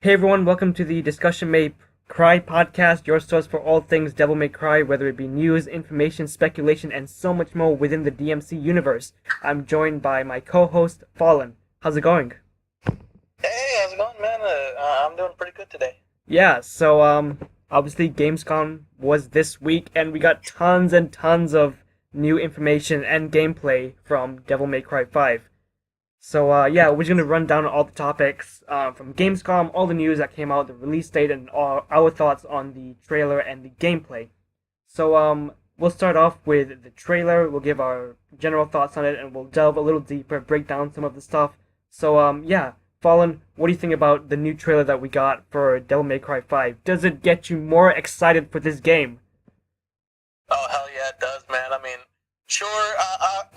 Hey everyone, welcome to the Discussion May Cry podcast, your source for all things Devil May Cry, whether it be news, information, speculation, and so much more within the DMC universe. I'm joined by my co-host, Fallen. How's it going? Hey, how's it going, man? I'm doing pretty good today. Yeah, obviously Gamescom was this week, and we got tons and tons of new information and gameplay from Devil May Cry 5. Yeah, we're just gonna run down all the topics from Gamescom, all the news that came out, the release date, and all our thoughts on the trailer and the gameplay. We'll start off with the trailer. We'll give our general thoughts on it, and we'll delve a little deeper, break down some of the stuff. Yeah, Fallen, what do you think about the new trailer that we got for Devil May Cry 5? Does it get you more excited for this game? Oh, hell yeah, it does, man. I mean, sure,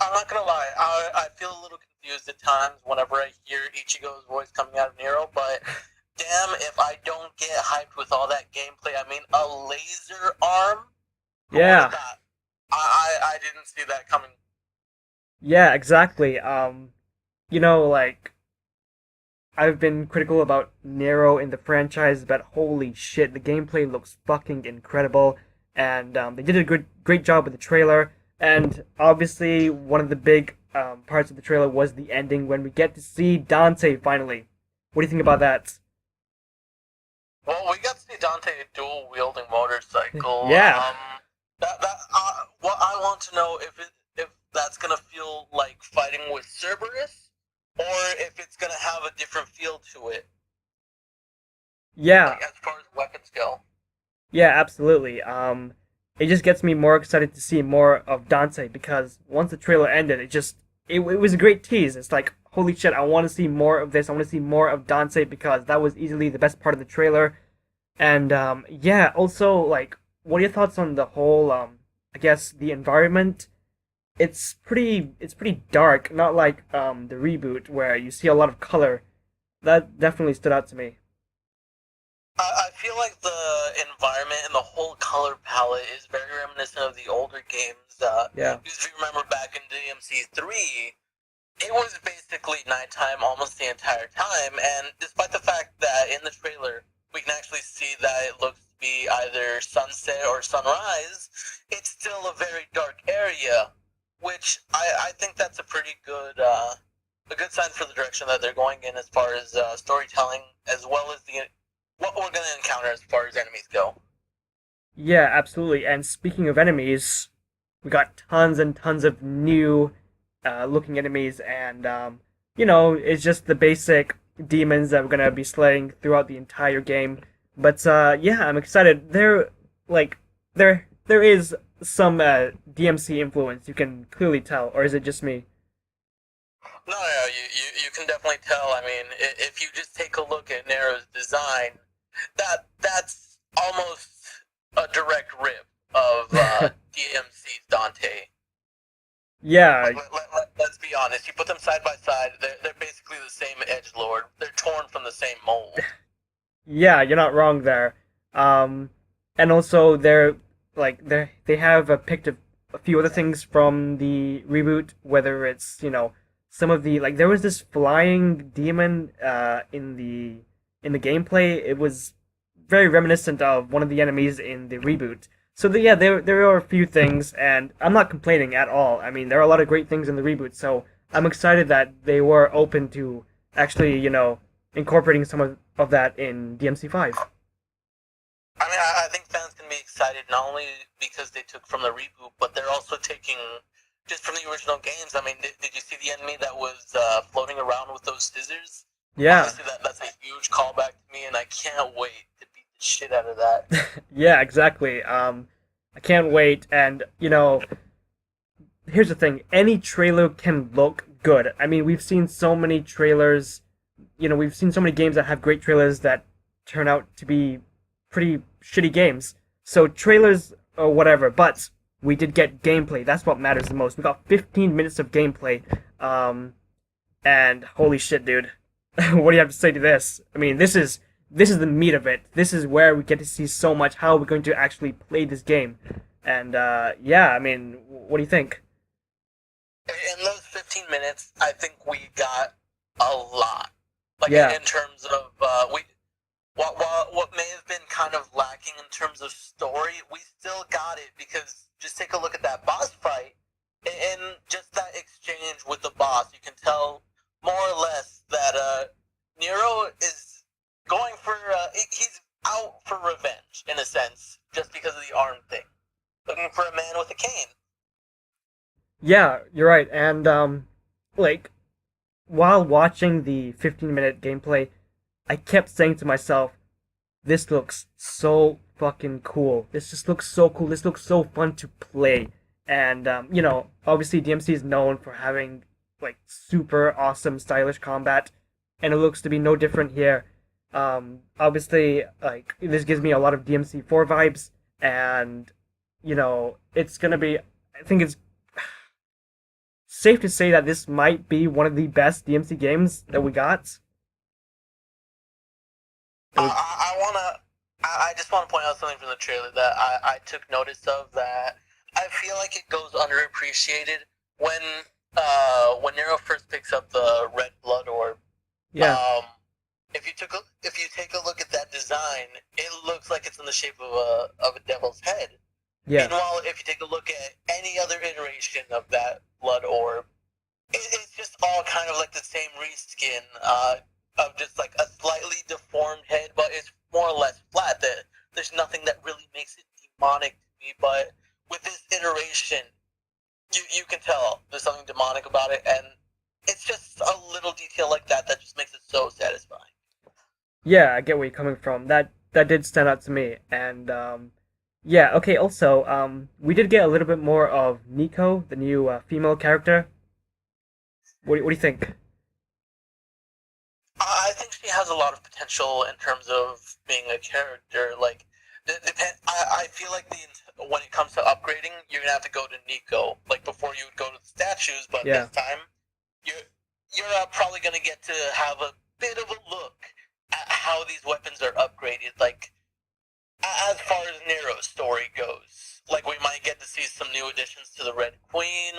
I'm not gonna lie. I feel a little confused at times whenever I hear Ichigo's voice coming out of Nero, but damn if I don't get hyped with all that gameplay. I mean, a laser arm? Who would have Yeah, thought? I didn't see that coming. yeah, exactly. Like I've been critical about Nero in the franchise, but holy shit, the gameplay looks fucking incredible, and they did a great job with the trailer. And obviously, one of the big parts of the trailer was the ending when we get to see Dante finally. What do you think about that? Well, we got to see Dante dual wielding motorcycle. Yeah, What I want to know if that's gonna feel like fighting with Cerberus, or if it's gonna have a different feel to it, yeah, like as far as weapons go. yeah, absolutely. It just gets me more excited to see more of Dante because once the trailer ended, it was a great tease. It's like holy shit, I want to see more of this. I want to see more of Dante because that was easily the best part of the trailer. And yeah, also like, what are your thoughts on the whole? I guess the environment. It's pretty dark, not like the reboot where you see a lot of color. That definitely stood out to me. I feel like the environment and the whole color palette is very reminiscent of the older games. Yeah, Because if you remember back in DMC3, it was basically nighttime almost the entire time, and despite the fact that in the trailer we can actually see that it looks to be either sunset or sunrise, it's still a very dark area, which I think that's a good sign for the direction that they're going in as far as storytelling, as well as the what we're going to encounter as far as enemies go. yeah, absolutely. And speaking of enemies, we got tons and tons of new looking enemies, and it's just the basic demons that we're gonna be slaying throughout the entire game. But yeah, I'm excited. There is some DMC influence. You can clearly tell, or is it just me? No, you can definitely tell. I mean, if you just take a look at Nero's design, that's almost a direct rip of DMC's Dante. Yeah, Like, let's be honest. You put them side by side, they're basically the same edge lord. They're torn from the same mold. yeah, you're not wrong there. Um, and also they have picked a few other things from the reboot, whether it's some of the like there was this flying demon in the gameplay. It was very reminiscent of one of the enemies in the reboot. Yeah, there are a few things, and I'm not complaining at all. I mean, there are a lot of great things in the reboot, so I'm excited that they were open to actually incorporating some of that in DMC5. I mean, I think fans can be excited not only because they took from the reboot, but they're also taking just from the original games. I mean, did you see the enemy that was floating around with those scissors? Yeah, Honestly, that's a huge callback to me, and I can't wait to beat the shit out of that. yeah, exactly. I can't wait, and here's the thing: any trailer can look good. I mean, we've seen so many trailers. We've seen so many games that have great trailers that turn out to be pretty shitty games. So trailers or whatever, but we did get gameplay. That's what matters the most. We got 15 minutes of gameplay. Um, and holy shit, dude. What do you have to say to this? I mean, this is the meat of it. This is where we get to see so much how we're going to actually play this game. And yeah, I mean, what do you think? In those 15 minutes, I think we got a lot. Like Yeah, in terms of we in terms of story, we still got it because just take a look at that boss fight and just that exchange with the boss. You can tell more or less that Nero is going for he's out for revenge in a sense, just because of the arm thing, looking for a man with a cane. Yeah, you're right. And like while watching the 15-minute gameplay, I kept saying to myself, "This looks so fucking cool. This just looks so cool. This looks so fun to play." And obviously DMC is known for having like super awesome, stylish combat, and it looks to be no different here. Obviously, like this gives me a lot of DMC4 vibes, and it's gonna be. I think it's safe to say that this might be one of the best DMC games that we got. It was, I just want to point out something from the trailer that I took notice of that I feel like it goes underappreciated when when Nero first picks up the red blood orb. yeah, If you take a look at that design, it looks like it's in the shape of a devil's head. yeah, Meanwhile, if you take a look at any other iteration of that blood orb, it's just all kind of like the same reskin of just like a slightly deformed head, but it's more or less flat. There's nothing that really makes it demonic to me, but with this iteration, you can tell there's something demonic about it, and it's just a little detail like that that just makes it so satisfying. yeah. I get where you're coming from. That did stand out to me, and yeah. Okay. Also, we did get a little bit more of Nico, the new female character. What do you think? I think she has a lot of potential in terms of being a character. Like, I feel like when it comes to upgrading, you're gonna have to go to Nico. Like before, you would go to the statues, but Yeah. this time, you're probably gonna get to have a bit of a look at how these weapons are upgraded. Like, as far as Nero's story goes, like we might get to see some new additions to the Red Queen.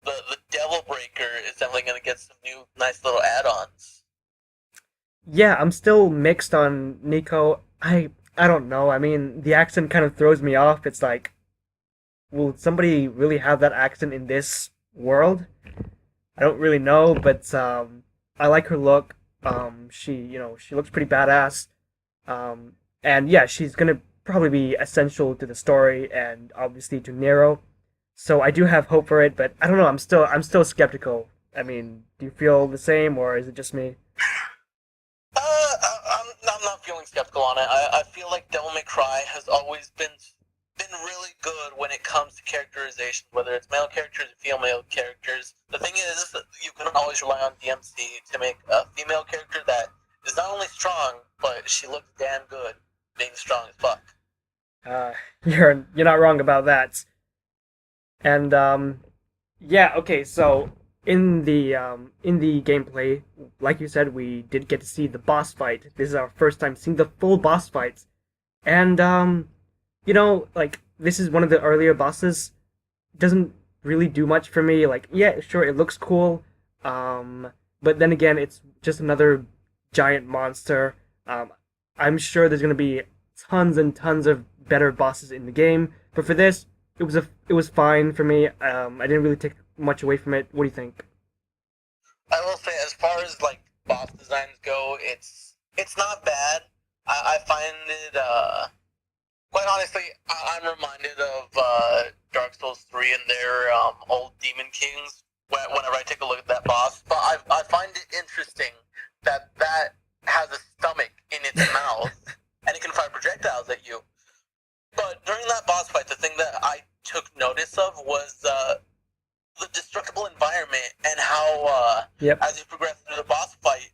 The Devil Breaker is definitely gonna get some new nice little add-ons. Yeah, I'm still mixed on Nico. I don't know. I mean, the accent kind of throws me off. It's like, will somebody really have that accent in this world? I don't really know, but I like her look. She looks pretty badass. And yeah, she's gonna probably be essential to the story and obviously to Nero. So I do have hope for it, but I don't know. I'm still skeptical. I mean, do you feel the same, or is it just me? I'm not feeling skeptical on it. I feel like Devil May Cry has always been really good when it comes to characterization, whether it's male characters or female characters. The thing is, you can always rely on DMC to make a female character that is not only strong, but she looks damn good being strong as fuck. Uh, you're not wrong about that. And yeah, okay. So in the gameplay, like you said, we did get to see the boss fight. This is our first time seeing the full boss fights, and like this is one of the earlier bosses. Doesn't really do much for me. Like, yeah, sure, it looks cool, but then again, it's just another giant monster. I'm sure there's gonna be tons and tons of better bosses in the game, but for this, it was fine for me. I didn't really take much away from it. What do you think? I will say, as far as like boss designs go, it's not bad. I find it quite honestly, I'm reminded of Dark Souls 3 and their old Demon Kings whenever I take a look at that boss. But I find it interesting that has a stomach in its mouth and it can fire projectiles at you. But during that boss fight, the thing that I took notice of was the destructible environment and how, Yep. as you progress through the boss fight,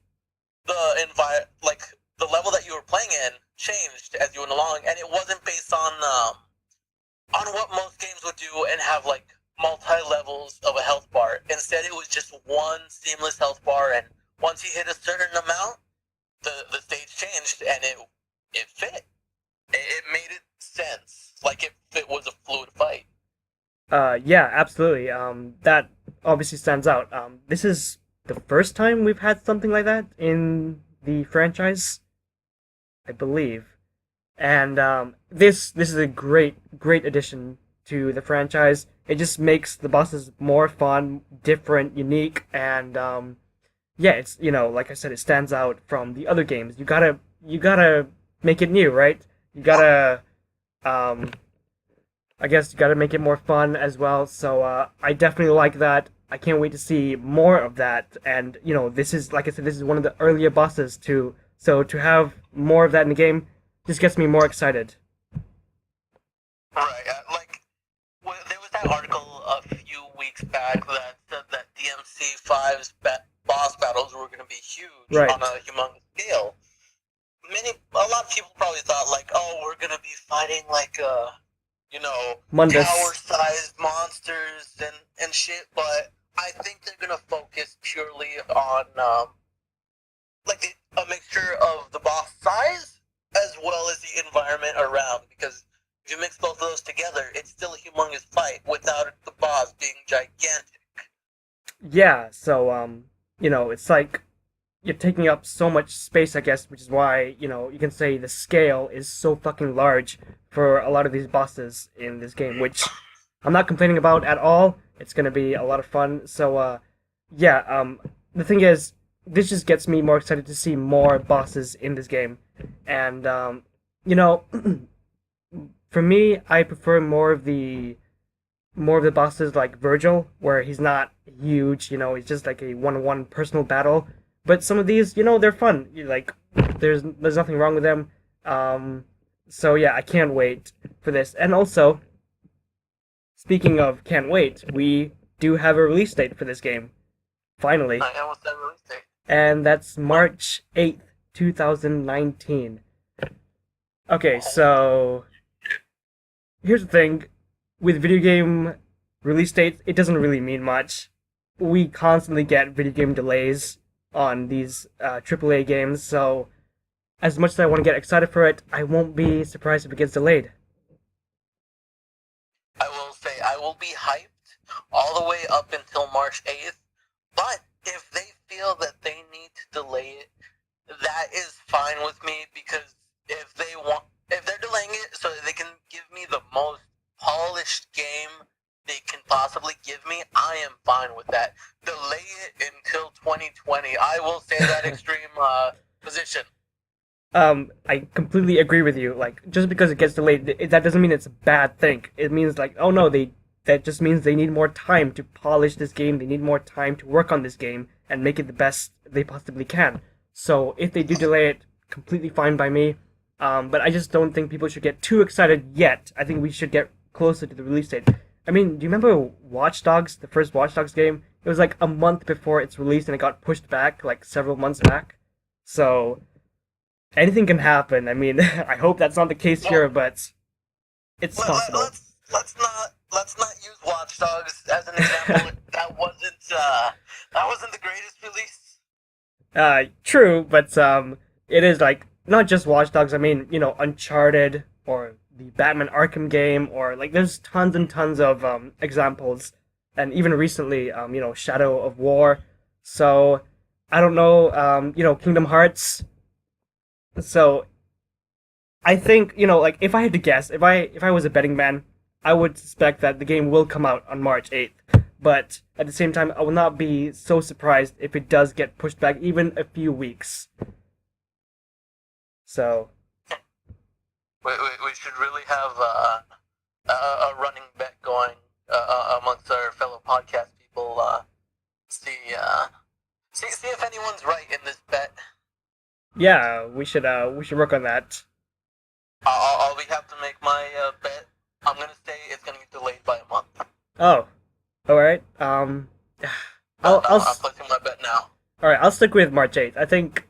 like the level that you were playing in changed as you went along, and it wasn't based on what most games would do and have like multi levels of a health bar. Instead, it was just one seamless health bar, and once you hit a certain amount, the stage changed, and it fit. It made it sense, like if it was a fluid fight. Yeah, absolutely. That obviously stands out. This is the first time we've had something like that in the franchise, I believe. And this is a great addition to the franchise. It just makes the bosses more fun, different, unique, and yeah, it's like I said, it stands out from the other games. You gotta make it new, right? You gotta um, I guess you gotta make it more fun as well. So I definitely like that. I can't wait to see more of that. And this is like I said, this is one of the earlier bosses too. So to have more of that in the game just gets me more excited. Right. There was that article a few weeks back that said that DMC 5's boss battles were going to be huge on Right, a humongous scale. A lot of people probably thought like, oh, we're going to be fighting like Mundus. tower-sized monsters and shit. But I think they're going to focus purely on a mixture of the boss size as well as the environment around, because if you mix both of those together, it's still a humongous fight without the boss being gigantic. Yeah. So it's like you're taking up so much space, I guess, which is why you can say the scale is so fucking large for a lot of these bosses in this game, which I'm not complaining about at all. It's gonna be a lot of fun. So yeah. The thing is, this just gets me more excited to see more bosses in this game, and you know, for me, I prefer more of the bosses like Virgil, where he's not huge. He's just like a one-on-one personal battle. But some of these, they're fun. Like, there's nothing wrong with them. Um, so yeah, I can't wait for this. And also, speaking of can't wait, we do have a release date for this game. Finally. I almost said release date. And that's March 8th, 2019. Okay, so here's the thing. With video game release dates, it doesn't really mean much. We constantly get video game delays on these AAA games, so as much as I want to get excited for it, I won't be surprised if it gets delayed. I will say I will be hyped all the way up until March 8th, but if they feel that they need to delay it, that is fine with me, because if they're delaying it so that they can give me the most polished game they can possibly give me, I am fine with that. Delay it until 2020. I will say that extreme position. I completely agree with you. Like, just because it gets delayed, that doesn't mean it's a bad thing. It means like, oh no, that just means they need more time to polish this game. They need more time to work on this game and make it the best they possibly can. So if they do delay it, completely fine by me. But I just don't think people should get too excited yet. I think we should get closer to the release date. I mean, do you remember Watch Dogs, the first Watch Dogs game? It was like a month before its release and it got pushed back like several months back. So anything can happen. I mean, I hope that's not the case here, but it's possible. Let's not use Watch Dogs as an example. That wasn't the greatest release. True, but it is like not just Watch Dogs. I mean, Uncharted or the Batman Arkham game, or like there's tons and tons of examples, and even recently, Shadow of War. So I don't know, Kingdom Hearts. So I think like if I had to guess, if I was a betting man, I would suspect that the game will come out on March 8th. But at the same time, I will not be so surprised if it does get pushed back even a few weeks. So We should really have a running bet going amongst our fellow podcast people. See if anyone's right in this bet. yeah, we should work on that. I'll be have to make my bet. I'm gonna say it's gonna get delayed by a month. Oh, all right. I'm placing my bet now. All right. I'll stick with March 8th. I think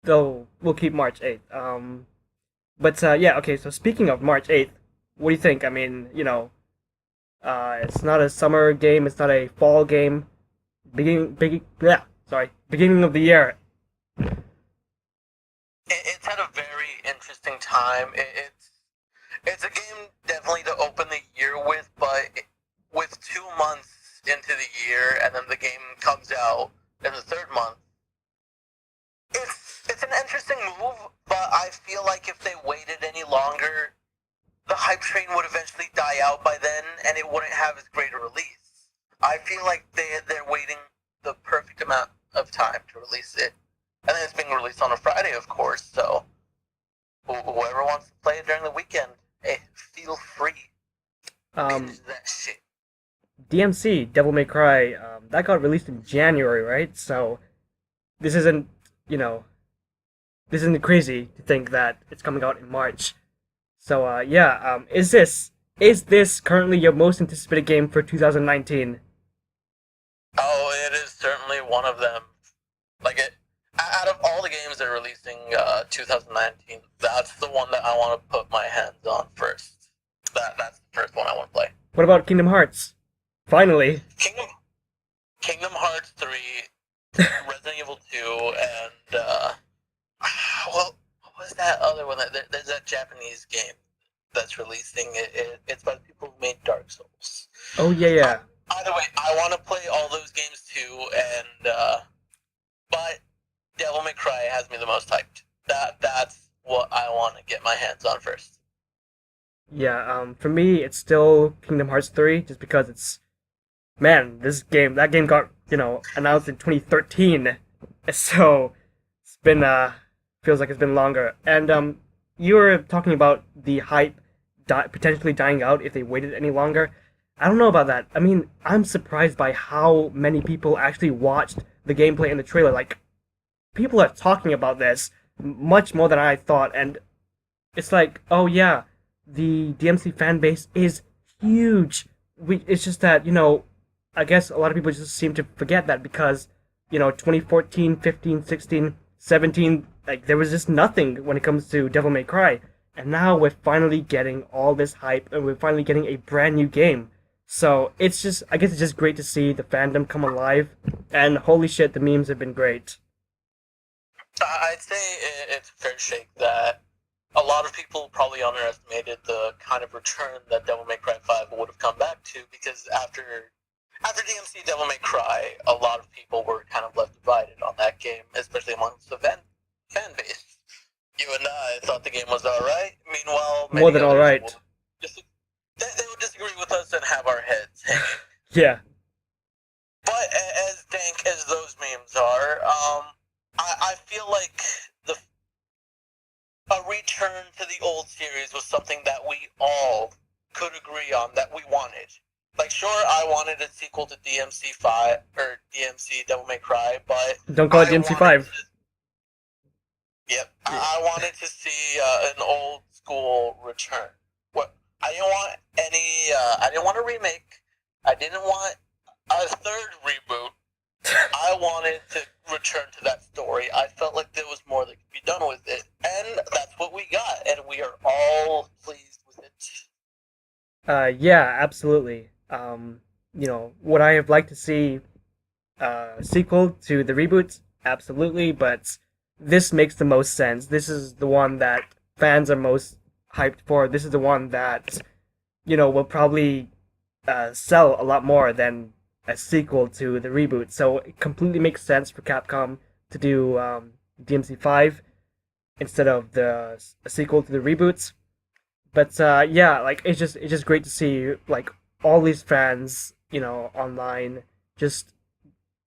we'll keep March 8th. But yeah. Okay. So speaking of March 8th, what do you think? I mean, it's not a summer game. It's not a fall game. Beginning of the year. It's had a very interesting time. It's a game definitely to open the year with, but with 2 months into the year, and then the game comes out in the third month, it's an interesting move. But I feel like like if they waited any longer, the hype train would eventually die out by then, and it wouldn't have as great a release. I feel like they're waiting the perfect amount of time to release it, and then it's being released on a Friday, of course. So whoever wants to play it during the weekend, hey, feel free. Binge that shit. DMC Devil May Cry that got released in January, right? So this isn't this isn't crazy to think that it's coming out in March. So is this currently your most anticipated game for 2019? Oh, it is certainly one of them. Like it, out of all the games they're releasing 2019, that's the one that I want to put my hands on first. That's the first one I want to play. What about Kingdom Hearts? Finally. Kingdom Hearts 3, Resident Evil 2, and what was that other one? There's that Japanese game that's releasing. It's by the people who made Dark Souls. Oh yeah. Either way, I want to play all those games too, and but Devil May Cry has me the most hyped. That's what I want to get my hands on first. Yeah, for me it's still Kingdom Hearts 3 just because that game got, announced in 2013. So it's been feels like it's been longer. And you were talking about the hype potentially dying out if they waited any longer. I don't know about that. I mean, I'm surprised by how many people actually watched the gameplay and the trailer. Like, people are talking about this much more than I thought, and it's like, oh yeah, the DMC fan base is huge. It's just that, I guess a lot of people just seem to forget that because, 2014, 15, 16, 17, like, there was just nothing when it comes to Devil May Cry. And now we're finally getting all this hype, and we're finally getting a brand new game. So I guess it's just great to see the fandom come alive, and holy shit, the memes have been great. I'd say it's a fair shake that a lot of people probably underestimated the kind of return that Devil May Cry 5 would have come back to, because after DMC Devil May Cry, a lot of people were kind of left divided on that game, especially amongst the fan base. You and I thought the game was alright. Meanwhile, More than alright. They would disagree with us and have our heads hanging. Yeah. But as dank as those memes are, I feel like a return to the old series was something that we all could agree on that we wanted. Like, sure, I wanted a sequel to DMC 5 or DMC Devil May Cry, but don't call it DMC 5. Yep, I wanted to see an old school return. I didn't want I didn't want a remake. I didn't want a third reboot. I wanted to return to that story. I felt like there was more that could be done with it, and that's what we got, and we are all pleased with it. Yeah, absolutely. Would I have liked to see a sequel to the reboot? Absolutely, but this makes the most sense. This is the one that fans are most hyped for. This is the one that, will probably sell a lot more than a sequel to the reboot. So it completely makes sense for Capcom to do DMC 5 instead of a sequel to the reboots. But it's just great to see like all these fans, online. It's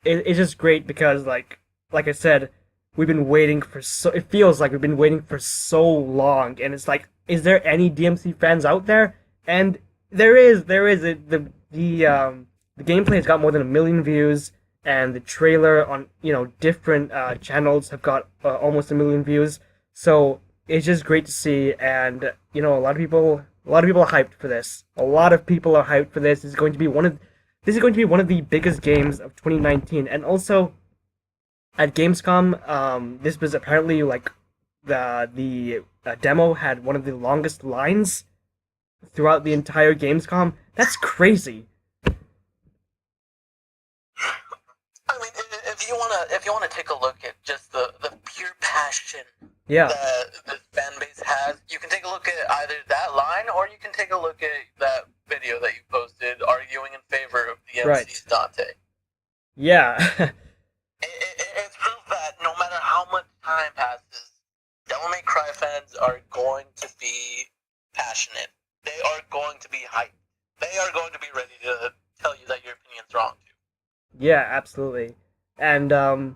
just great because like I said, we've been waiting for it feels like we've been waiting for so long, and it's like, is there any DMC fans out there? And there is. The gameplay has got more than 1 million views, and the trailer on different channels have got almost 1 million views. So it's just great to see, and a lot of people are hyped for this. A lot of people are hyped for this. This is going to be one of the biggest games of 2019, and also at Gamescom, this was apparently like the demo had one of the longest lines throughout the entire Gamescom. That's crazy. I mean, if you wanna take a look at just the pure passion Yeah. that the fan base has, you can take a look at either that line or you can take a look at that video that you posted arguing in favor of DMC's Dante. Yeah. It's proof that no matter how much time passes, Devil May Cry fans fans are going to be passionate. They are going to be hyped. They are going to be ready to tell you that your opinion's wrong too. Yeah, absolutely. And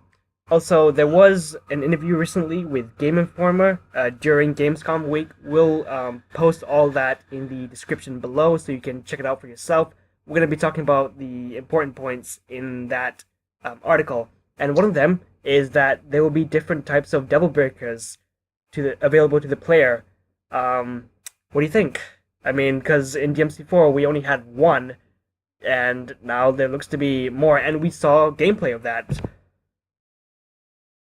also, there was an interview recently with Game Informer during Gamescom week. We'll post all that in the description below so you can check it out for yourself. We're going to be talking about the important points in that article. And one of them is that there will be different types of Devil Breakers available to the player. What do you think? I mean, because in DMC4 we only had one, and now there looks to be more, and we saw gameplay of that.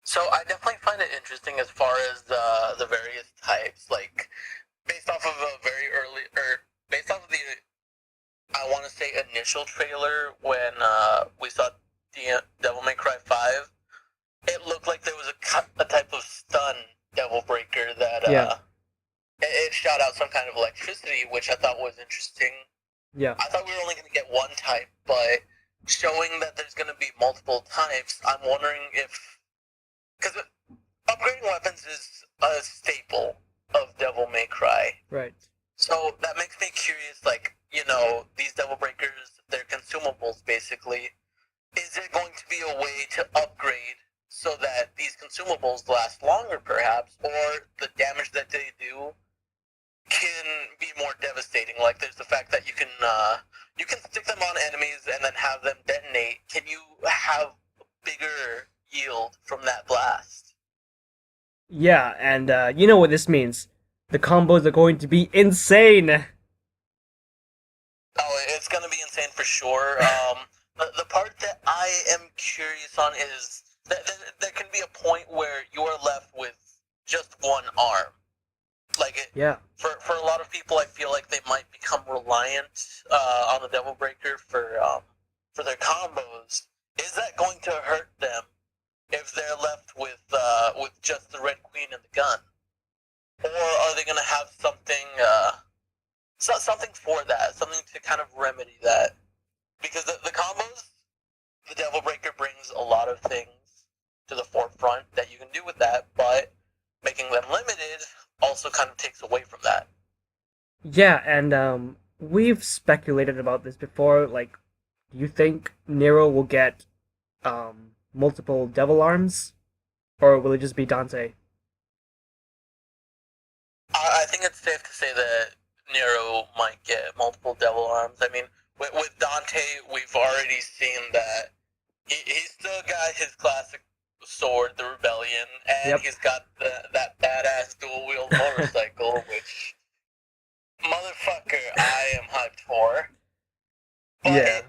So I definitely find it interesting as far as the various types, like based off of a very early, or based off of the, I want to say initial trailer when we saw Devil May Cry 5. It looked like there was a type of stun Devil Breaker that Yeah. it shot out some kind of electricity, which I thought was interesting. Yeah. I thought we were only going to get one type, but showing that there's going to be multiple types, I'm wondering if, because upgrading weapons is a staple of Devil May Cry. Right. So that makes me curious, these Devil Breakers, they're consumables basically. Is there going to be a way to upgrade so that these consumables last longer perhaps, or the damage that they do can be more devastating? Like there's the fact that you can stick them on enemies and then have them detonate. Can you have bigger yield from that blast? Yeah, and you know what this means. The combos are going to be insane! Oh, it's gonna be insane for sure. The part that I am curious on is that there can be a point where you are left with just one arm. Yeah. For a lot of people, I feel like they might become reliant on the Devil Breaker for their combos. Is that going to hurt them if they're left with just the Red Queen and the gun, or are they going to have something for that, something to kind of remedy that? Because the combos, the Devil Breaker brings a lot of things to the forefront that you can do with that, but making them limited also kind of takes away from that. Yeah, and we've speculated about this before. Like, do you think Nero will get multiple devil arms, or will it just be Dante? I think it's safe to say that Nero might get multiple devil arms. I mean, with Dante, we've already seen that he's still got his classic sword, the Rebellion, and Yep. he's got that badass dual-wheeled motorcycle, which, motherfucker, I am hyped for. But Yeah.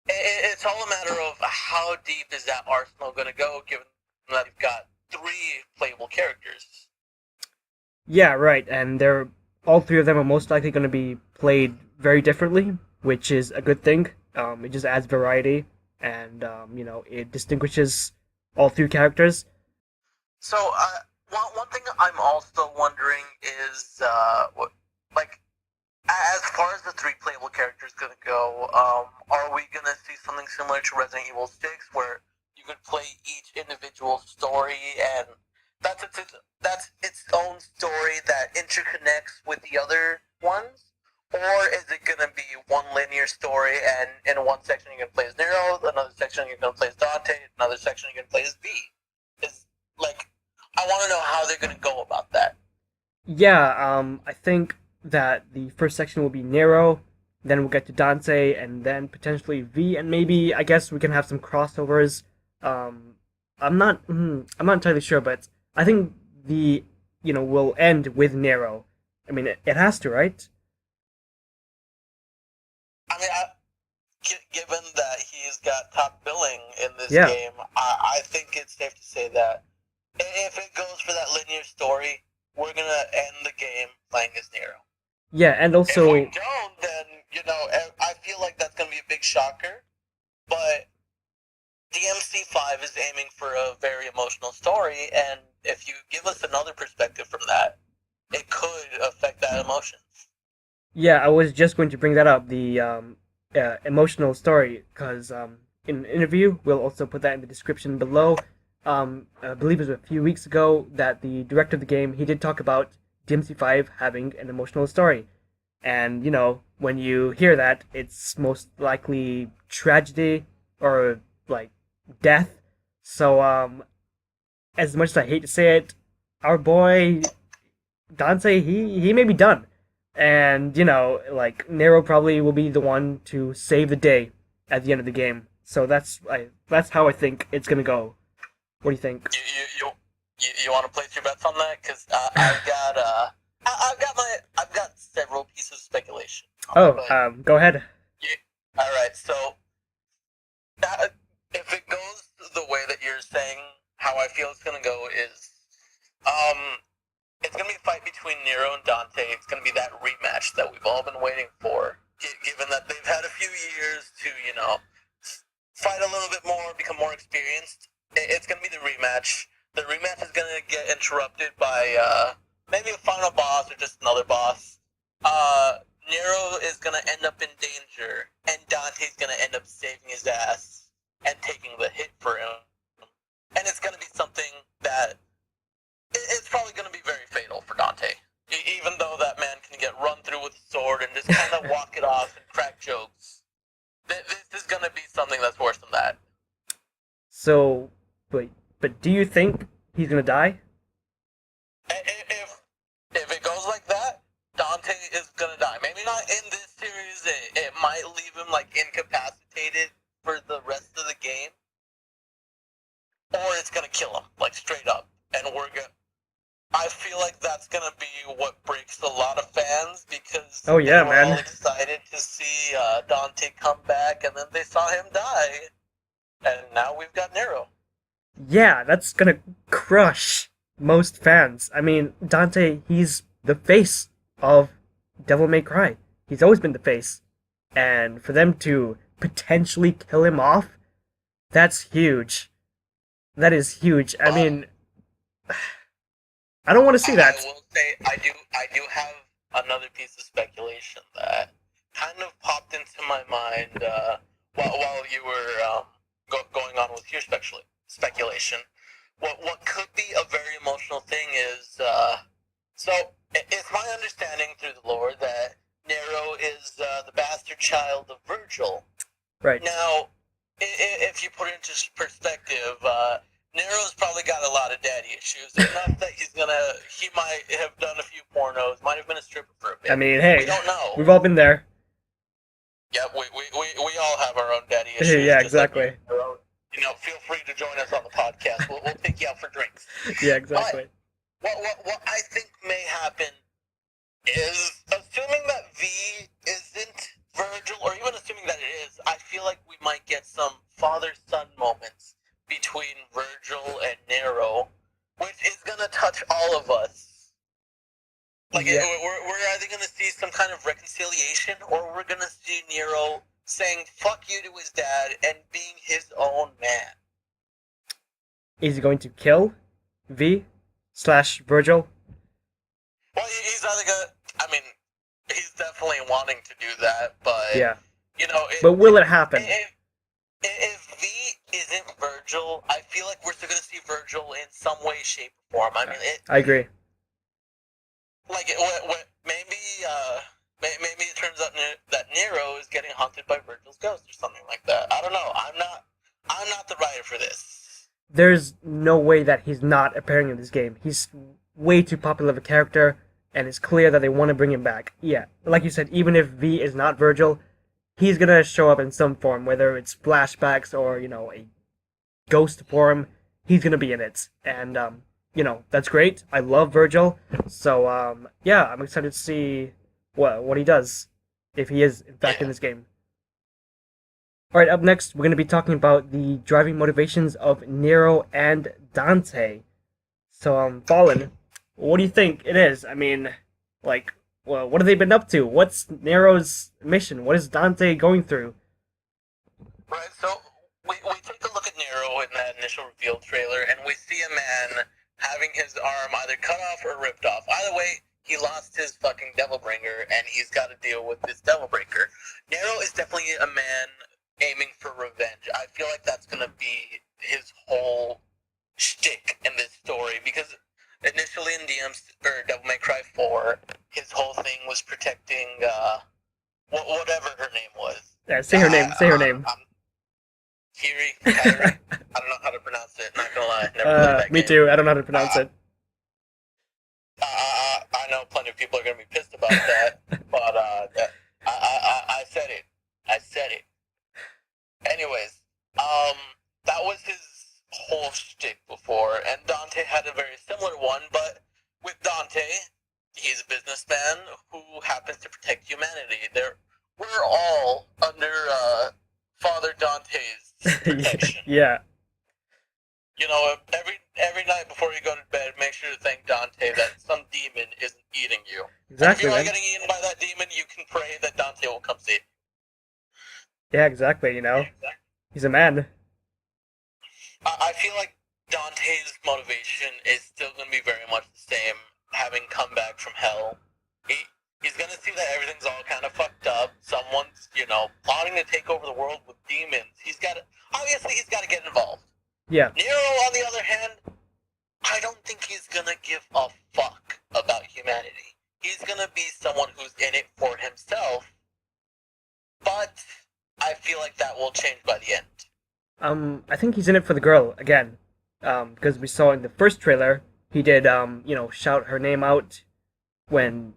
it's all a matter of how deep is that arsenal going to go, given that you've got 3 playable characters. Yeah, right. And all three of them are most likely going to be played very differently, which is a good thing. It just adds variety, and it distinguishes all three characters. So, one thing I'm also wondering is, as far as the 3 playable characters gonna go, are we gonna see something similar to Resident Evil 6, where you could play each individual story, and that's its own story that interconnects with the other ones? Or is it gonna be one linear story, and in one section you're gonna play as Nero, another section you're gonna play as Dante, another section you're gonna play as V? I want to know how they're gonna go about that. Yeah, I think that the first section will be Nero, then we'll get to Dante, and then potentially V, and maybe I guess we can have some crossovers. I'm not entirely sure, but I think will end with Nero. I mean, it has to, right? I mean, given that he's got top billing in this Yeah. game, I think it's safe to say that if it goes for that linear story, we're gonna end the game playing as Nero. Yeah, and If also we don't, then I feel like that's gonna be a big shocker. But DMC5 is aiming for a very emotional story, and if you give us another perspective from that, it could affect that emotion. yeah, I was just going to bring that up, the emotional story, because in an interview, we'll also put that in the description below. I believe it was a few weeks ago, that the director of the game, he did talk about DMC5 having an emotional story. And, when you hear that, it's most likely tragedy or, like, death. So, as much as I hate to say it, our boy Dante, he may be done. And, like, Nero probably will be the one to save the day at the end of the game. So that's how I think it's gonna go. What do you think? You want to place your bets on that? Because I've got several pieces of speculation. Oh, go ahead. Yeah, all right. So that, if it goes the way that you're saying, how I feel it's gonna go is, it's gonna be a fight between Nero and Dante. It's gonna be that rematch that we've all been waiting for. Given that they've had a few years to, fight a little bit more, become more experienced, it's gonna be the rematch. The rematch is gonna get interrupted by maybe a final boss or just another boss. Nero is gonna end up in danger, and Dante's gonna end up saving his ass and taking the hit for him. And it's gonna be something that it's probably gonna be very fatal for Dante. Even though that man can get run through with a sword and just kind of walk it off and crack jokes, this is gonna be something that's worse than that. So, but do you think he's gonna die? If it goes like that, Dante is gonna die. Maybe not in this series. It might leave him like incapacitated for the rest of the game, or it's gonna kill him like straight up. And I feel like that's gonna be what breaks a lot of fans because Oh yeah, they were all man. excited to see Dante come back, and then they saw him die, and now we've got Nero. Yeah, that's gonna crush most fans. I mean, Dante, he's the face of Devil May Cry. He's always been the face. And for them to potentially kill him off, that's huge. That is huge. I But mean, I don't want to see I that. will say I do have another piece of speculation that kind of popped into my mind while you were going on with your speculation. What could be a very emotional thing is so it's my understanding through the lore that Nero is the bastard child of Virgil. Right. Now, if you put it into perspective, Nero's probably got a lot of daddy issues. Enough that he might have done a few pornos, might have been a stripper for a bit. I mean, We hey, don't know. we've all been there. Yeah, we all have our own daddy issues. Yeah, just like exactly. feel free to join us on the podcast. We'll take you out for drinks. Yeah, But exactly. what I think may happen is, assuming that V isn't Virgil, or even assuming that it is, I feel like we might get some father-son moments between Virgil and Nero, which is gonna touch all of us. Like, Yeah. we're either gonna see some kind of reconciliation, or we're gonna see Nero saying "fuck you" to his dad and being his own man. Is he going to kill V/Virgil? Well, he's either gonna. I mean, he's definitely wanting to do that, but Yeah. it, But will it happen? if V isn't Virgil, I feel like we're still gonna see Virgil in some way, shape, or form. I mean, I agree. like maybe it turns out that Nero is getting haunted by Virgil's ghost or something like that. I don't know. I'm not the writer for this. There's no way that he's not appearing in this game. He's way too popular of a character, and it's clear that they want to bring him back. Yeah, like you said, even if V is not Virgil, he's gonna show up in some form, whether it's flashbacks or a ghost form. He's gonna be in it, and that's great. I love Virgil, so yeah, I'm excited to see what he does if he is in fact in Yeah. this game. All right, up next, we're going to be talking about the driving motivations of Nero and Dante. So, Fallen, what do you think it is? I mean, like, well, what have they been up to? What's Nero's mission? What is Dante going through? Right. So we take a look at Nero in that initial reveal trailer, and we see a man having his arm either cut off or ripped off. Either way, he lost his fucking devil bringer, and he's got to deal with this devil breaker. Nero is definitely a man aiming for revenge. I feel like that's gonna be his whole shtick in this story because initially in Devil May Cry 4, his whole thing was protecting whatever her name was. Yeah, say her name. Say her name. Kyrie. I don't know how to pronounce it. Not gonna lie, never played that Me game. too. I don't know how to pronounce it. I know plenty of people are gonna be pissed about that, but I said it. I said it. Anyways, that was his whole shtick before, and Dante had a very similar one, but with Dante, he's a businessman who happens to protect humanity. We're all under Father Dante's protection. Yeah. You know, every night before you go to bed, make sure to thank Dante that some demon isn't eating you. Exactly, and if you're man. not getting eaten by that demon, you can pray that Dante will come save you. Yeah, exactly. You know, he's a man. I feel like Dante's motivation is still going to be very much the same, having come back from hell. He's going to see that everything's all kind of fucked up. Someone's, plotting to take over the world with demons. He's got to get involved. Yeah. Nero, on the other hand, I don't think he's going to give a fuck about humanity. He's going to be someone who's in it for himself. But I feel like that will change by the end. I think he's in it for the girl again, because we saw in the first trailer he did, shout her name out when,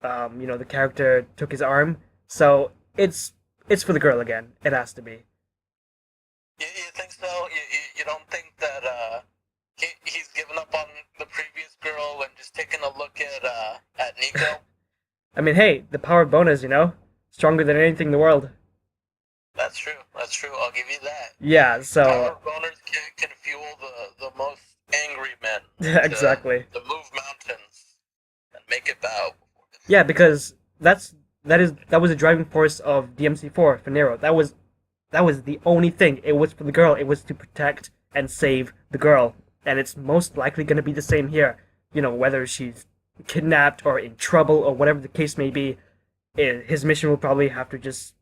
the character took his arm. So it's for the girl again. It has to be. You think so? You don't think that he's given up on the previous girl and just taking a look at Nico? I mean, hey, the power of bonus, stronger than anything in the world. That's true. I'll give you that. Yeah, so power boners can fuel the most angry men. Exactly. To move mountains and make it bow. Yeah, because that was a driving force of DMC4 for Nero. That was the only thing. It was for the girl. It was to protect and save the girl, and it's most likely going to be the same here. Whether she's kidnapped or in trouble or whatever the case may be, his mission will probably have to just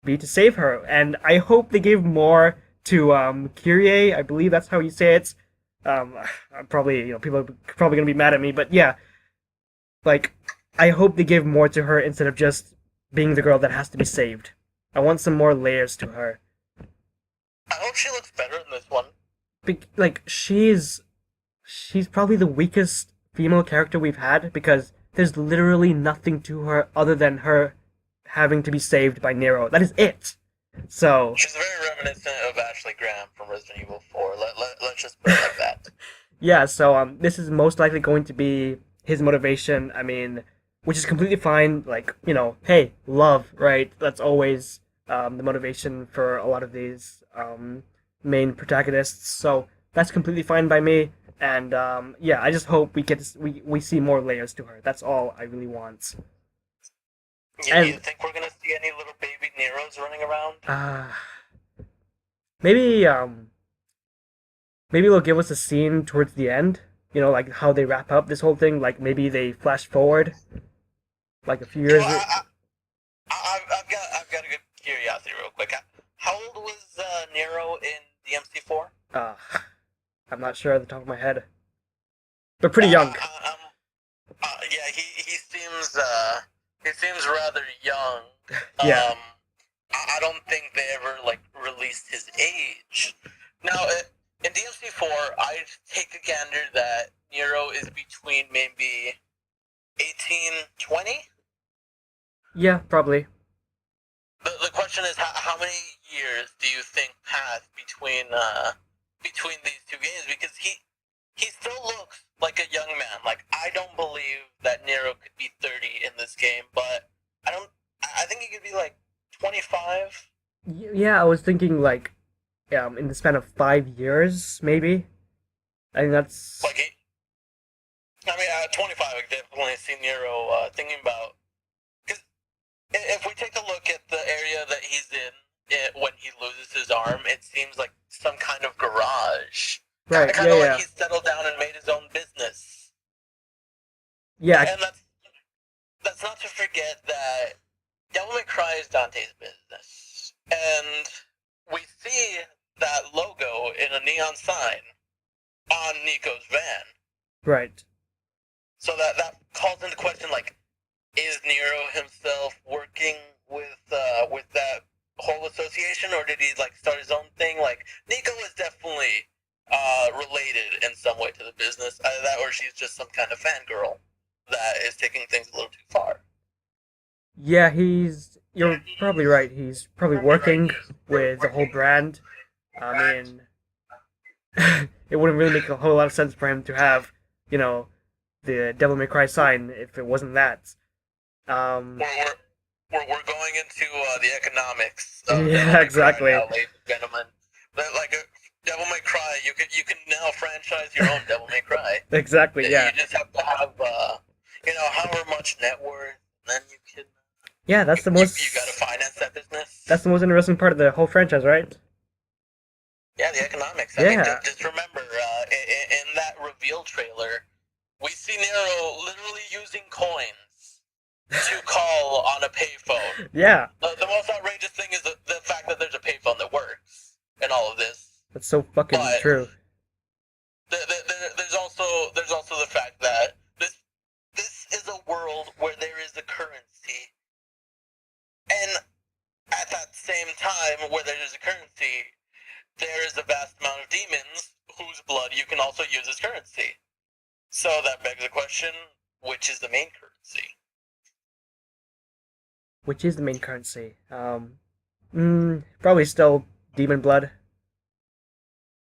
be to save her. And I hope they give more to Kyrie. I believe that's how you say it. I'm probably people are probably gonna be mad at me, but yeah, like I hope they give more to her instead of just being the girl that has to be saved. I want some more layers to her. I hope she looks better in this one. She's probably the weakest female character we've had because there's literally nothing to her other than her having to be saved by Nero. That is it. So she's very reminiscent of Ashley Graham from Resident Evil 4. Let's just put it like that. Yeah, so this is most likely going to be his motivation. I mean, which is completely fine. Hey, love, right? That's always the motivation for a lot of these main protagonists. So that's completely fine by me. And I just hope we see more layers to her. That's all I really want. You think we're gonna see any little baby Neros running around? Maybe they'll give us a scene towards the end. Like how they wrap up this whole thing. Like maybe they flash forward, like a few years. I've got a good curiosity, real quick. How old was Nero in DMC4? I'm not sure at the top of my head, but pretty young. Yeah, he seems rather young. Yeah. I don't think they ever released his age. Now, in DMC4, I take a gander that Nero is between maybe 18, 20? Yeah, probably. The question is, how many years do you think passed between these two games? Because he still looks like a young man. I don't believe that Nero could be 30 in this game, but I think he could be 25. Yeah, I was thinking in the span of 5 years, maybe. I think that's 25. I could definitely see Nero thinking about. Because if we take a look at the area that he's in when he loses his arm, it seems like some kind of garage. Right. Kind of like he's settled down and made his own business. Yeah. And that's not to forget that Devil May Cry is Dante's business. And we see that logo in a neon sign. on Nico's van. Right. So that calls into question, like, is Nero himself working with that whole association, or did he like start his own thing? Like, Nico is definitely related in some way to the business. Either that, or she's just some kind of fangirl that is taking things a little too far. Yeah, you're probably right. He's probably working with the whole brand. I mean, it wouldn't really make a whole lot of sense for him to have, you know, the Devil May Cry sign if it wasn't that. Um, We're going into the economics of Devil yeah, May Cry exactly. now, ladies and gentlemen. That, like, Devil May Cry, you can now franchise your own Devil May Cry. Exactly, You yeah. just have to have however much net worth, and then you can Yeah, you gotta finance that business. that's the most interesting part of the whole franchise, right? Yeah, the economics. I mean, Yeah. just remember, in that reveal trailer, we see Nero literally using coins to call on a payphone. Yeah. The most outrageous thing is the fact that there's a payphone that works in all of this. That's so fucking But true. there's also the fact that this is a world where there is a currency, and at that same time where there is a currency, there is a vast amount of demons whose blood you can also use as currency. So that begs the question, which is the main currency? Which is the main currency? Probably still demon blood.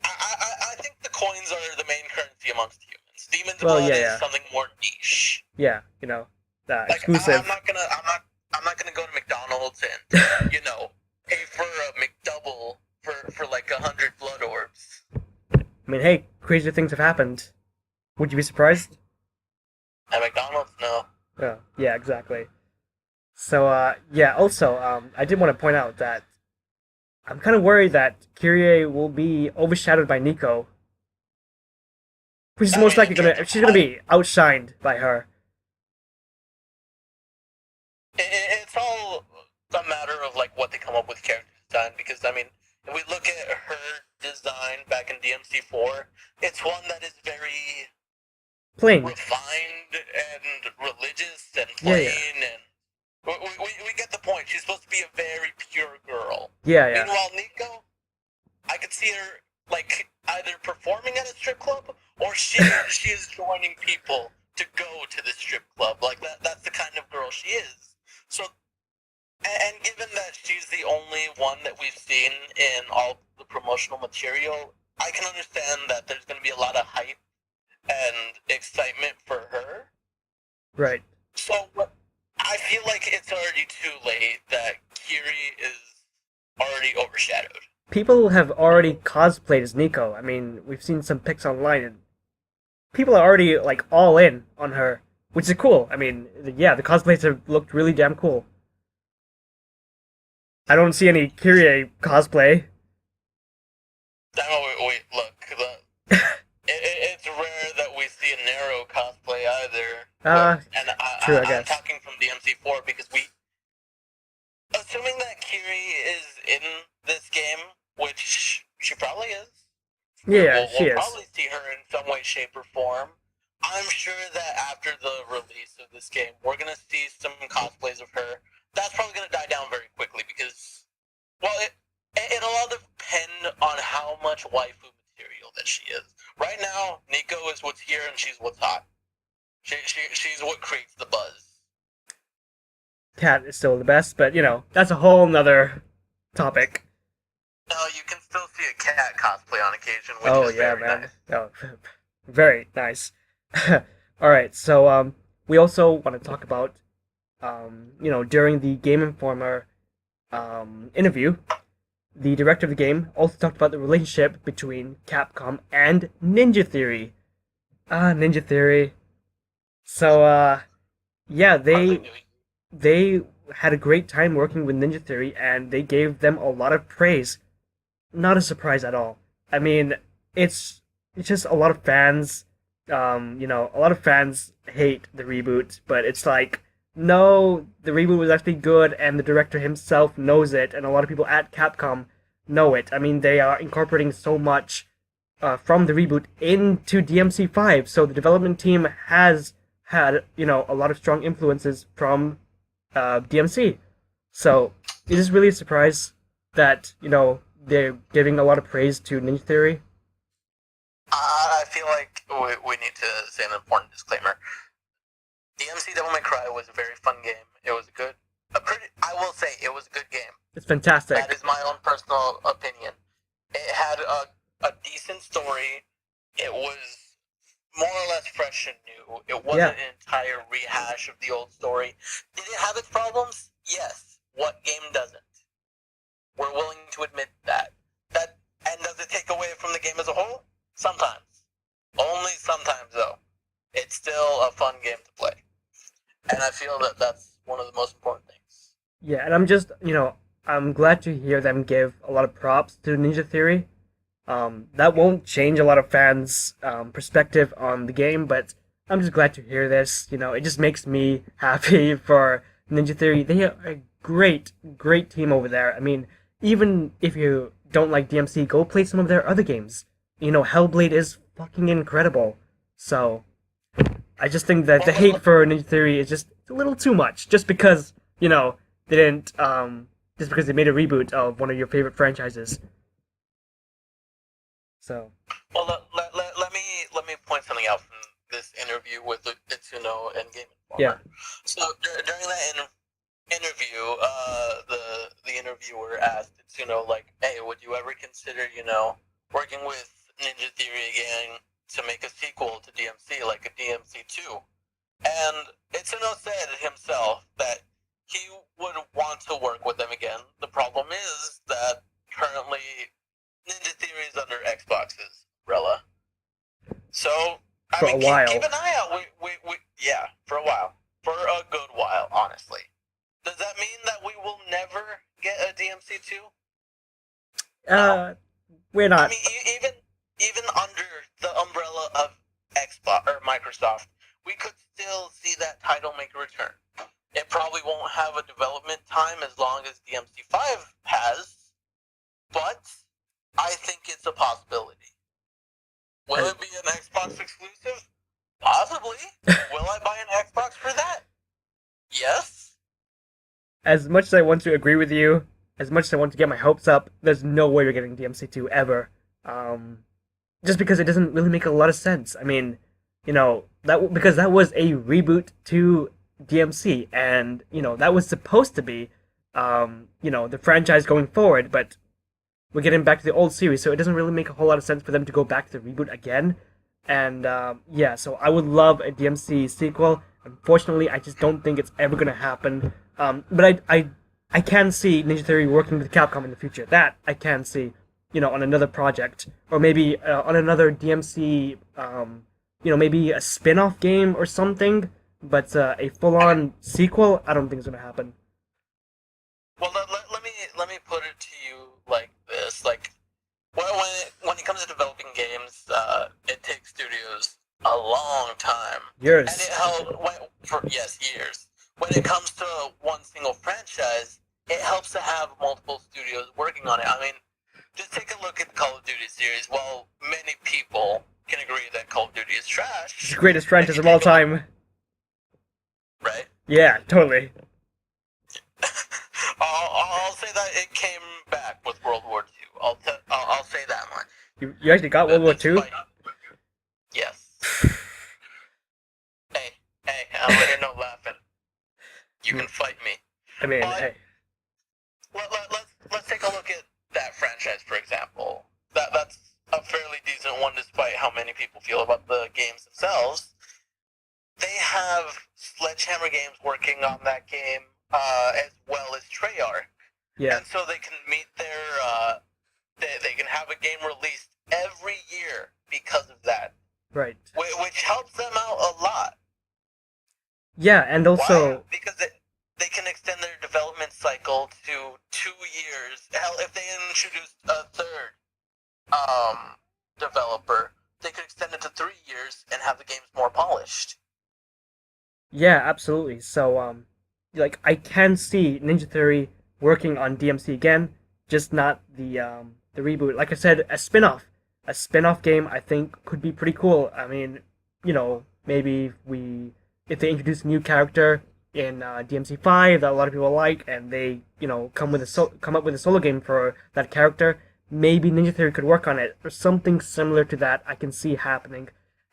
I think the coins are the main currency amongst humans. Demon's Well, blood yeah, is yeah. something more niche. Yeah, Like, exclusive. I'm not gonna go to McDonald's and pay for a McDouble for like 100 blood orbs. I mean, hey, crazy things have happened. Would you be surprised? At McDonald's, no. Oh, yeah, exactly. So, yeah, also, I did want to point out that I'm kind of worried that Kyrie will be overshadowed by Nico. Which is most likely she's gonna be outshined by her. It's all a matter of like what they come up with character design, because I mean, if we look at her design back in DMC4, it's one that is very Plain. refined and religious and Yeah, plain, yeah. and we get the point. She's supposed to be a very pure girl. Yeah, yeah. Meanwhile, Nico, I could see her like either performing at a strip club, or she is joining people to go to the strip club. Like that's the kind of girl she is. So, and given that she's the only one that we've seen in all the promotional material, I can understand that there's going to be a lot of hype and excitement for her. Right. So I feel like it's already too late that Kiri is already overshadowed. People have already cosplayed as Nico. I mean, we've seen some pics online, and people are already like all in on her, which is cool. I mean, yeah, the cosplays have looked really damn cool. I don't see any Kyrie cosplay. Oh, wait, look. It's rare that we see a Nero cosplay either. And true, I guess. I'm talking from DMC4 because assuming that Kiri is in this game, which she probably is. Yeah, we'll she is. probably see her in some way, shape, or form. I'm sure that after the release of this game, we're gonna see some cosplays of her. That's probably gonna die down very quickly because, well, it'll all depend on how much waifu material that she is. Right now, Nico is what's here and she's what's hot. She's what creates the buzz. Cat is still the best, but that's a whole nother topic. No, you can still see a cat cosplay on occasion, which Oh is yeah, very man. nice. Oh, very nice. All right, so we also want to talk about during the Game Informer interview, the director of the game also talked about the relationship between Capcom and Ninja Theory. Ninja Theory. So yeah, they had a great time working with Ninja Theory, and they gave them a lot of praise. Not a surprise at all. I mean, it's just a lot of fans. A lot of fans hate the reboot, but it's like, no, the reboot was actually good, and the director himself knows it, and a lot of people at Capcom know it. I mean, they are incorporating so much from the reboot into DMC5. So the development team has had a lot of strong influences from DMC. So it is really a surprise that they're giving a lot of praise to Ninja Theory. I feel like we need to say an important disclaimer. DMC Devil May Cry was a very fun game. It was I will say it was a good game. It's fantastic. That is my own personal opinion. It had a decent story. It was more or less fresh and new. It wasn't an entire rehash of the old story. Did it have its problems? Yes. What game doesn't? We're willing to admit that. And does it take away from the game as a whole? Sometimes. Only sometimes, though. It's still a fun game to play. And I feel that that's one of the most important things. Yeah, and I'm glad to hear them give a lot of props to Ninja Theory. That won't change a lot of fans' perspective on the game, but I'm just glad to hear this. It just makes me happy for Ninja Theory. They are a great, great team over there. I mean, even if you don't like DMC, go play some of their other games. Hellblade is fucking incredible. So, I just think that the hate for Ninja Theory is just a little too much. Just because, they didn't, just because they made a reboot of one of your favorite franchises. So. Well, let me point something out from this interview with Itsuno and Game Informer. Yeah. So during that interview, the interviewer asked Itsuno, like, "Hey, would you ever consider, working with Ninja Theory again to make a sequel to DMC, like a DMC 2?" And Itsuno said himself that he would want to work with them again. The problem is that currently Ninja Theory is under Xbox's umbrella. So, For a while. keep an eye out. Yeah, for a while. For a good while, honestly. Does that mean that we will never get a DMC 2? We're not. I mean, even under the umbrella of Xbox or Microsoft, we could still see that title make a return. It probably won't have a development time as long as DMC5 has, but I think it's a possibility. Will it be an Xbox exclusive? Possibly. Will I buy an Xbox for that? Yes. As much as I want to agree with you, as much as I want to get my hopes up, there's no way we're getting DMC2 ever. Just because it doesn't really make a lot of sense. I mean, because that was a reboot to DMC, and that was supposed to be, the franchise going forward. But we're getting back to the old series, so it doesn't really make a whole lot of sense for them to go back to the reboot again. And so I would love a DMC sequel. Unfortunately, I just don't think it's ever gonna happen. But I can see Ninja Theory working with Capcom in the future. That I can see, on another project, or maybe on another DMC, maybe a spin-off game or something. But a full-on sequel, I don't think is gonna happen. Well, let me put it to you like this: like, when it comes to developing games, it takes studios a long time. Years. And it years. When it comes to one single franchise, it helps to have multiple studios working on it. I mean, just take a look at the Call of Duty series. While many people can agree that Call of Duty is trash, It's the greatest franchise of all time. right? Yeah, totally. I'll say that it came back with World War II. I'll say that much. You actually got World War II? Yes. Hey, I'm here no laughing. You can fight me. I mean, But hey. let's take a look at that franchise, for example. That's a fairly decent one, despite how many people feel about the games themselves. They have Sledgehammer Games working on that game, as well as Treyarch. Yeah. And so they can meet their, they can have a game released every year because of that. Right. Which helps them out a lot. Yeah, and also... Why? Because they can extend their development cycle to 2 years. Hell, if they introduced a third developer, they could extend it to 3 years and have the games more polished. Yeah, absolutely. So, I can see Ninja Theory working on DMC again, just not the reboot. Like I said, a spin-off. a spin-off game I think could be pretty cool. I mean, maybe if they introduce a new character in DMC5 that a lot of people like, and they come up with a solo game for that character, maybe Ninja Theory could work on it or something similar to that. I can see happening,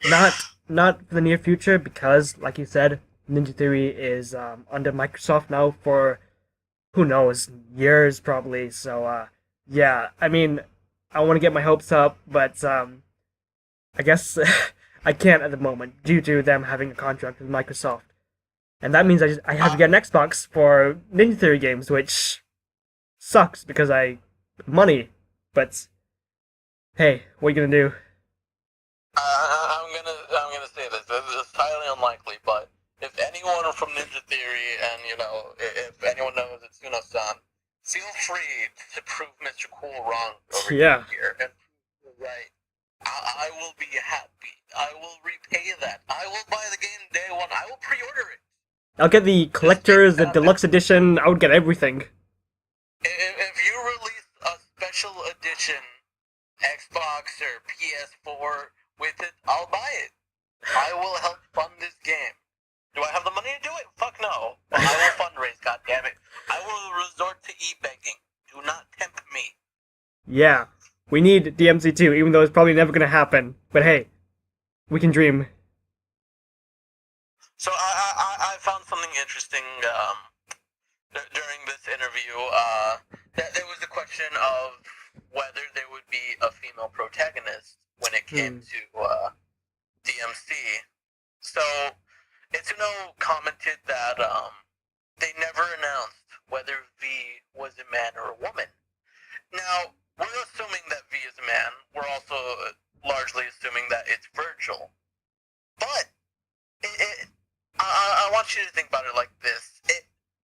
not not for the near future because, like you said, Ninja Theory is under Microsoft now for who knows years probably. So yeah, I mean, I want to get my hopes up, but I guess I can't at the moment due to them having a contract with Microsoft, and that means I have to get an Xbox for Ninja Theory games, which sucks because I money. But hey, what are you gonna do? I'm gonna say this. This is highly unlikely, but if anyone from Ninja Theory and if anyone knows it's Uno-san, feel free to prove Mr. Cool wrong over Yeah, here and prove you're right. I will be happy. I will repay that. I will buy the game day one. I will pre-order it. I'll get the collectors, the deluxe edition. I would get everything. If you release a special edition Xbox or PS4 with it, I'll buy it. I will help fund this game. Do I have the money to do it? Fuck no. But I will fundraise, goddammit. I will resort to e-begging. Do not tempt me. Yeah, we need DMC2, even though it's probably never gonna happen. But hey, we can dream. So I found something interesting during this interview. That there was the question of whether there would be a female protagonist when it came to DMC. So Itsuno commented that they never announced whether V was a man or a woman. Now, we're assuming that V is a man. We're also largely assuming that it's Virgil. But I want you to think about it like this.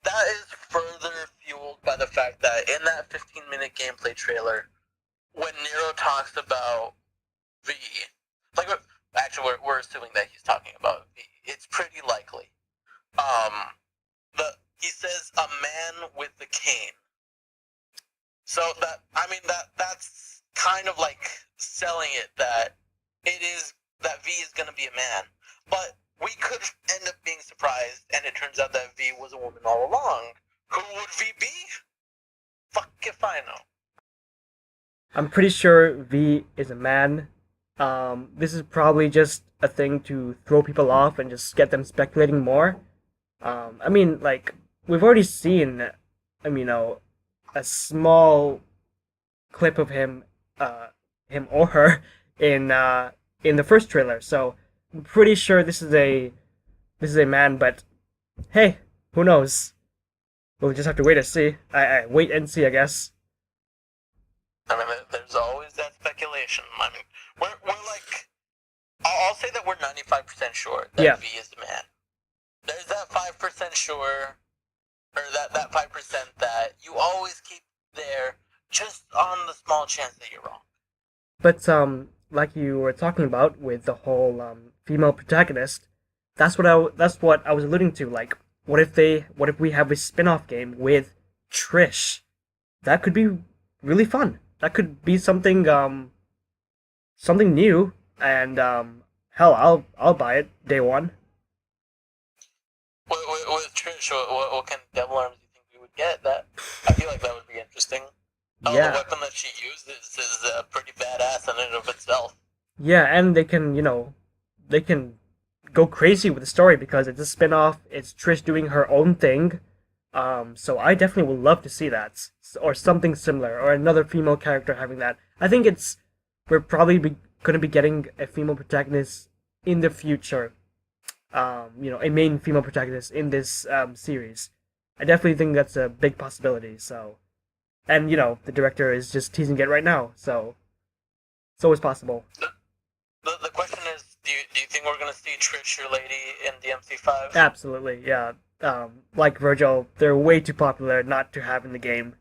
That is further fueled by the fact that in that 15-minute gameplay trailer, when Nero talks about V, like actually we're assuming that he's talking about V. It's pretty likely. He says a man with the cane. So that's kind of like selling it that it is that V is gonna be a man, but we could end up being surprised, and it turns out that V was a woman all along. Who would V be? Fuck if I know. I'm pretty sure V is a man. This is probably just a thing to throw people off and just get them speculating more. I mean, like we've already seen, a small clip of him or her in the first trailer. So I'm pretty sure this is a man. But hey, who knows? We'll just have to wait and see. I wait and see, I guess. I mean, there's always that speculation. I mean, we're like, I'll say that we're 95% sure that V is the man. There's that 5% sure, or that 5% that you always keep there, just on the small chance that you're wrong. But like you were talking about with the whole female protagonist, that's what I was alluding to. Like, what if we have a spin-off game with Trish? That could be really fun. That could be something new, and hell, I'll buy it day one. With Trish, what kind of devil arms do you think we would get? That I feel like that would be interesting. Oh, Yeah, the weapon that she uses is pretty badass in and of itself. yeah, and they can go crazy with the story because it's a spin-off. It's Trish doing her own thing. So I definitely would love to see that, or something similar, or another female character having that. I think we're probably going to be getting a female protagonist in the future. A main female protagonist in this series. I definitely think that's a big possibility. So, and the director is just teasing it right now. So, it's always possible. The question is, do you think we're gonna see Trish your lady in DMC5? Absolutely, yeah. Like Virgil, they're way too popular not to have in the game.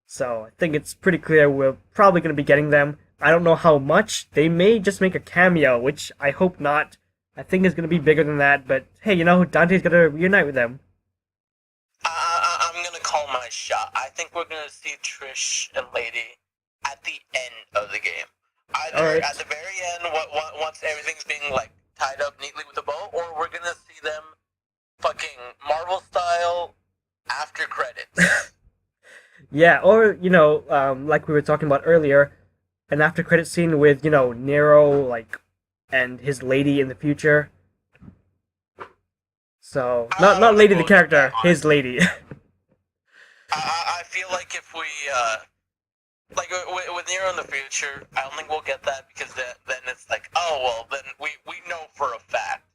So I think it's pretty clear we're probably going to be getting them. I don't know how much. They may just make a cameo, which I hope not. I think it's going to be bigger than that, but hey, Dante's going to reunite with them. I'm gonna call my shot. I think we're gonna see Trish and Lady at the end of the game. All Either right. at the very end, once everything's being like tied up neatly with a bow, or we're gonna see them fucking Marvel style after credits. Yeah, or like we were talking about earlier, an after credit scene with Nero and his lady in the future. So I not don't think lady the we'll get that, character, his honestly. lady. I feel like if we like with Nero in the future, I don't think we'll get that because then it's like, oh well, then we know for a fact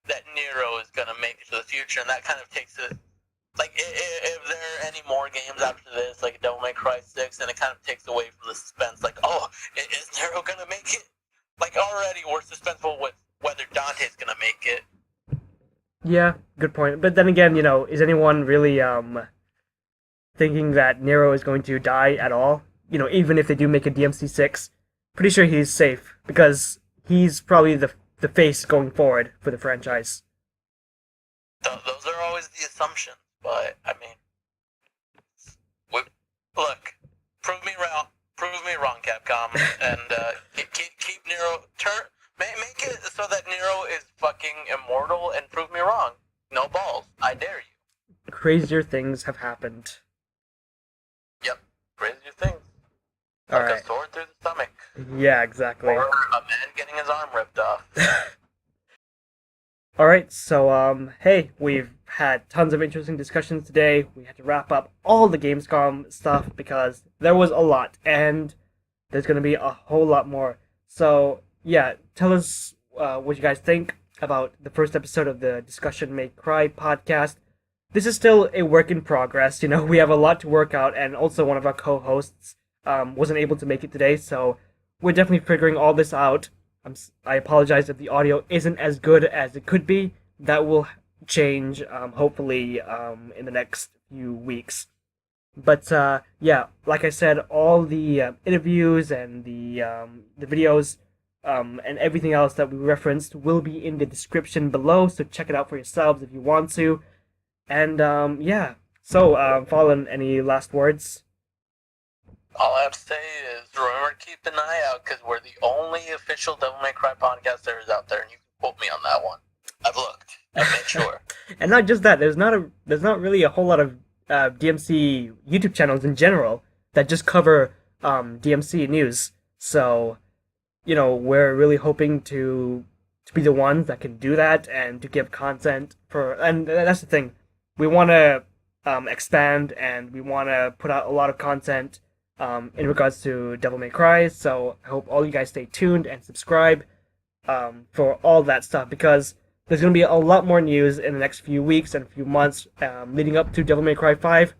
that Nero is gonna make it to the future, and that kind of takes it. Like if there are any more games after this, like Devil May Cry 6, then it kind of takes away from the suspense. Like, oh, is Nero gonna make it? Like already we're suspenseful with whether Dante's gonna make it. Yeah, good point. But then again, is anyone really thinking that Nero is going to die at all? Even if they do make a DMC6, pretty sure he's safe because he's probably the face going forward for the franchise. Those are always the assumptions, but I mean, we, look, prove me wrong, Capcom, and keep Nero make it so that Nero is fucking immortal, and prove me wrong. No balls, I dare you. Crazier things have happened. Yep, crazier things. All Like right. a sword through the stomach, Yeah, exactly. or a man getting his arm ripped off. All right, so hey, we've had tons of interesting discussions today. We had to wrap up all the Gamescom stuff because there was a lot, and there's gonna be a whole lot more. So yeah, tell us what you guys think about the first episode of the Discussion May Cry podcast. This is still a work in progress. We have a lot to work out, and also one of our co-hosts wasn't able to make it today, so we're definitely figuring all this out. I apologize if the audio isn't as good as it could be. That will change, hopefully, in the next few weeks. But yeah, like I said, all the interviews and the videos and everything else that we referenced will be in the description below. So check it out for yourselves if you want to. And yeah, so Fallen, any last words? All I have to say is remember to keep an eye out because we're the only official Devil May Cry podcast there is out there, and you can quote me on that one. I've looked. I've made sure. And not just that, there's not really a whole lot of DMC YouTube channels in general that just cover DMC news. So, we're really hoping to be the ones that can do that and to give content for. And that's the thing, we want to expand and we want to put out a lot of content in regards to Devil May Cry. So I hope all you guys stay tuned and subscribe for all that stuff because there's going to be a lot more news in the next few weeks and a few months leading up to Devil May Cry 5.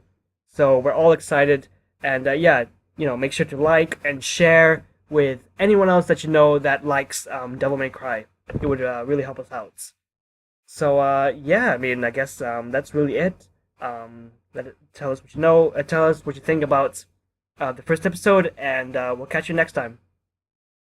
So we're all excited. And yeah, make sure to like and share with anyone else that you know that likes Devil May Cry. It would really help us out. So yeah, I mean, I guess that's really it. Tell us what you know. Tell us what you think about the first episode, and we'll catch you next time.